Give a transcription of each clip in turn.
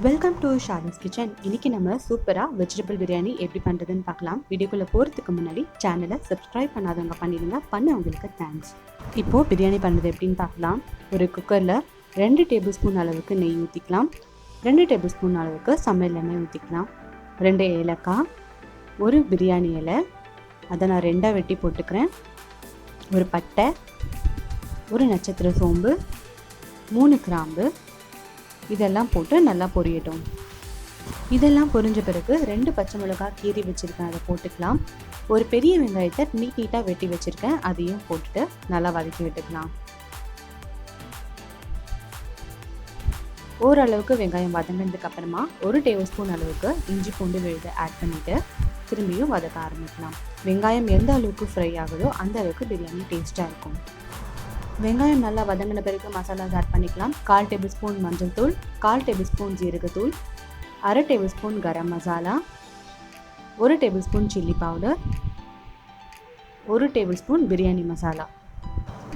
Welcome to Shali's kitchen. இன்னைக்கு நம்ம சூப்பராக வெஜிடபிள் பிரியாணி எப்படி பண்ணுறதுன்னு பார்க்கலாம். வீடியோக்குள்ளே போகிறதுக்கு முன்னாடி சேனலை சப்ஸ்கிரைப் பண்ணாதவங்க பண்ணிடுங்க. பண்ணவங்களுக்கு தேங்க்ஸ். இப்போது பிரியாணி பண்ணுறது எப்படின்னு பார்க்கலாம். ஒரு குக்கரில் 2 டேபிள் ஸ்பூன் அளவுக்கு நெய் ஊற்றிக்கலாம். 2 டேபிள் ஸ்பூன் அளவுக்கு சமையல் எண்ணெய் ஊற்றிக்கலாம். 2 ஏலக்காய், ஒரு பிரியாணி இலை, அதை நான் 2ஆக வெட்டி போட்டுக்கிறேன். ஒரு பட்டை, ஒரு நட்சத்திர சோம்பு, 3 கிராம்பு, இதெல்லாம் போட்டு நல்லா பொரியட்டும். இதெல்லாம் பொரிஞ்ச பிறகு 2 பச்சை மிளகாய் கீறி வச்சுருக்கேன், அதை போட்டுக்கலாம். ஒரு பெரிய வெங்காயத்தை நீட்டாக வெட்டி வச்சுருக்கேன், அதையும் போட்டுட்டு நல்லா வதக்கி விட்டுக்கலாம். ஓரளவுக்கு வெங்காயம் வதங்கினதுக்கு அப்புறமா 1 டேபிள் ஸ்பூன் அளவுக்கு இஞ்சி பூண்டு விழுது ஆட் பண்ணிவிட்டு திரும்பியும் வதக்க ஆரம்பிக்கலாம். வெங்காயம் எந்த அளவுக்கு ஃப்ரை ஆகுதோ அந்த அளவுக்கு பிரியாணி டேஸ்ட்டாக இருக்கும். வெங்காயம் நல்லா வதங்கின பிறகு மசாலாஸ் ஆட் பண்ணிக்கலாம். 1/4 டேபிள் ஸ்பூன் மஞ்சள் தூள், 1/4 டேபிள் ஸ்பூன் ஜீரகத்தூள், 1/2 tablespoon garam masala, 1 tablespoon chilli powder, 1 tablespoon biryani masala,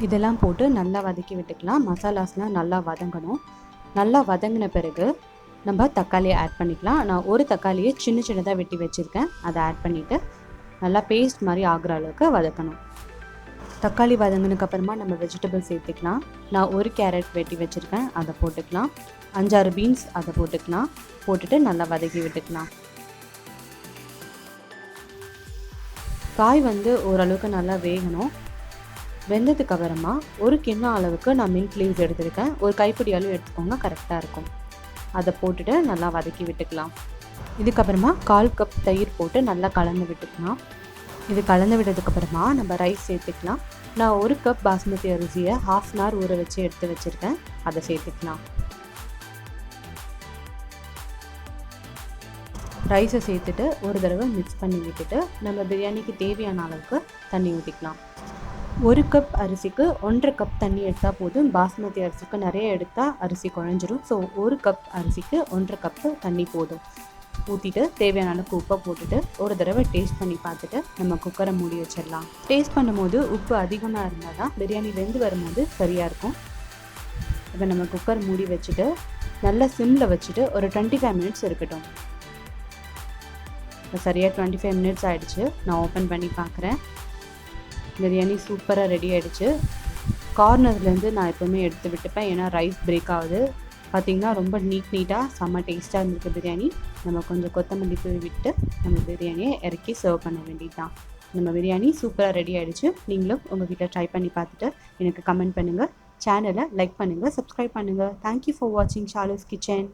இதெல்லாம் போட்டு நல்லா வதக்கி விட்டுக்கலாம். மசாலாஸ்லாம் நல்லா வதங்கணும். நல்லா வதங்கின பிறகு நம்ம தக்காளியை ஆட் பண்ணிக்கலாம். நான் ஒரு தக்காளியை சின்னதாக வெட்டி வச்சுருக்கேன், அதை ஆட் பண்ணிவிட்டு நல்லா பேஸ்ட் மாதிரி ஆகிற அளவுக்கு வதக்கணும். தக்காளி வதங்கினதுக்கப்புறமா நம்ம வெஜிடபிள் சேர்த்துக்கலாம். நான் 1 கேரட் வெட்டி வச்சுருக்கேன், அதை போட்டுக்கலாம். 5-6 பீன்ஸ் அதை போட்டுக்கலாம். போட்டுட்டு நல்லா வதக்கி விட்டுக்கலாம். காய் ஓரளவுக்கு நல்லா வேகணும். வெந்ததுக்கப்புறமா 1 கிண்ணம் அளவுக்கு நான் மின்ட் லீவ்ஸ் எடுத்துருக்கேன். ஒரு கைப்பிடி அளவு எடுத்துக்கோங்க, கரெக்டாக இருக்கும். அதை போட்டுட்டு நல்லா வதக்கி விட்டுக்கலாம். இதுக்கப்புறமா 1/4 கப் தயிர் போட்டு நல்லா கலந்து விட்டுக்கலாம். இது கலந்து விட்டதுக்கப்புறமா நம்ம ரைஸ் சேர்த்துக்கலாம். நான் 1 கப் பாஸ்மதி அரிசியை 1/2 அன் ஹவர் ஊற வச்சு எடுத்து வச்சுருக்கேன், அதை சேர்த்துக்கலாம். ரைஸை சேர்த்துட்டு ஒரு தடவை மிக்ஸ் பண்ணி விட்டுட்டு நம்ம பிரியாணிக்கு தேவையான அளவுக்கு தண்ணி ஊற்றிக்கலாம். 1 கப் அரிசிக்கு 1.5 கப் தண்ணி எடுத்தால் போதும். பாஸ்மதி அரிசிக்கு நிறைய எடுத்தால் அரிசி குழஞ்சிரும். ஸோ 1 கப் அரிசிக்கு 1.5 கப்பு தண்ணி போதும். ஊற்றிட்டு தேவையான அளவுக்கு உப்பை போட்டுட்டு ஒரு தடவை டேஸ்ட் பண்ணி பார்த்துட்டு நம்ம குக்கரை மூடி வச்சிடலாம். டேஸ்ட் பண்ணும்போது உப்பு அதிகமாக இருந்தால் தான் பிரியாணி வெந்து வரும்போது சரியாக இருக்கும். இப்போ நம்ம குக்கர் மூடி வச்சுட்டு நல்லா சிம்மில் வச்சுட்டு ஒரு 25 மினிட்ஸ் இருக்கட்டும். இப்போ சரியாக 25 மினிட்ஸ் ஆகிடுச்சு. நான் ஓப்பன் பண்ணி பார்க்குறேன். பிரியாணி சூப்பராக ரெடி ஆகிடுச்சு. கார்னர்லேருந்து நான் எப்போவுமே எடுத்து விட்டுப்பேன், ஏன்னா ரைஸ் பிரேக் ஆகுது. பார்த்திங்கன்னா ரொம்ப நீட்டாக செம்ம டேஸ்ட்டாக இருந்திருக்கு பிரியாணி. நம்ம கொஞ்சம் கொத்தமல்லி தூவி விட்டு நம்ம பிரியாணியை இறக்கி சர்வ் பண்ண வேண்டியது தான். நம்ம பிரியாணி சூப்பராக ரெடி ஆகிடுச்சு. நீங்களும் உங்கள் வீட்டில் ட்ரை பண்ணி பார்த்துட்டு எனக்கு கமெண்ட் பண்ணுங்கள். சேனலை லைக் பண்ணுங்கள், சப்ஸ்கிரைப் பண்ணுங்கள். தேங்க்யூ ஃபார் வாட்சிங் ஷாலிஸ் கிச்சன்.